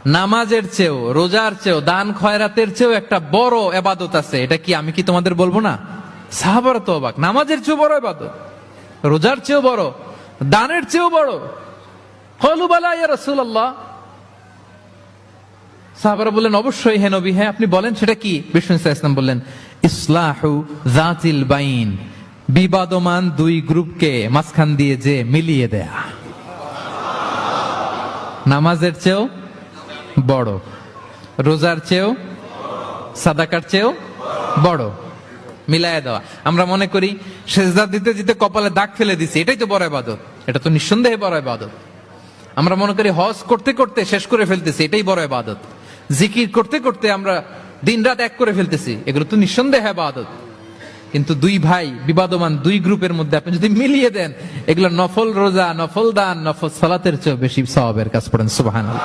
নামাজের চেয়েও, রোজার চেয়েও, দান খয়রাতের চেয়েও একটা বড় ইবাদত আছে। এটা কি আমি কি তোমাদের বলবো না? সাহাবারা তো অবাক, নামাজের চেয়েও বড় ইবাদত, রোজার চেয়েও বড়, দানের চেয়েও বড়। ক্বালু বালা ইয়া রাসূলুল্লাহ। সাহাবারা বললেন অবশ্যই হে নবী, হ্যাঁ আপনি বলেন সেটা কি? বিষ্ণু সাল্লাল্লাহু আলাইহি ওয়াসাল্লাম বললেন ইসলাহু যাতিল বাইন, বিবাদমান দুই গ্রুপকে মাঝখান দিয়ে যে মিলিয়ে দেয়া। নামাজের চেয়েও বড়, রোজার চেয়েও, সাদাকার চেয়েও বড়, মিলায় দেওয়া। আমরা মনে করি সেজদা দিতে দিতে কপালে দাগ ফেলে দিছি, এটাই তো বড় ইবাদত। এটা তো নিঃসন্দেহে বড় ইবাদত। আমরা মনে করি হজ করতে করতে শেষ করে ফেলতেছি, এটাই বড় ইবাদত। জিকির করতে করতে আমরা দিন রাত এক করে ফেলতেছি, এগুলো তো নিঃসন্দেহে ইবাদত। কিন্তু দুই ভাই বিবাদমান দুই গ্রুপের মধ্যে আপনি যদি মিলিয়ে দেন, এগুলো নফল রোজা, নফল দান, নফল সালাতের চেয়ে বেশি সওয়াবের কাজ। পড়েন সুবহানাল্লাহ।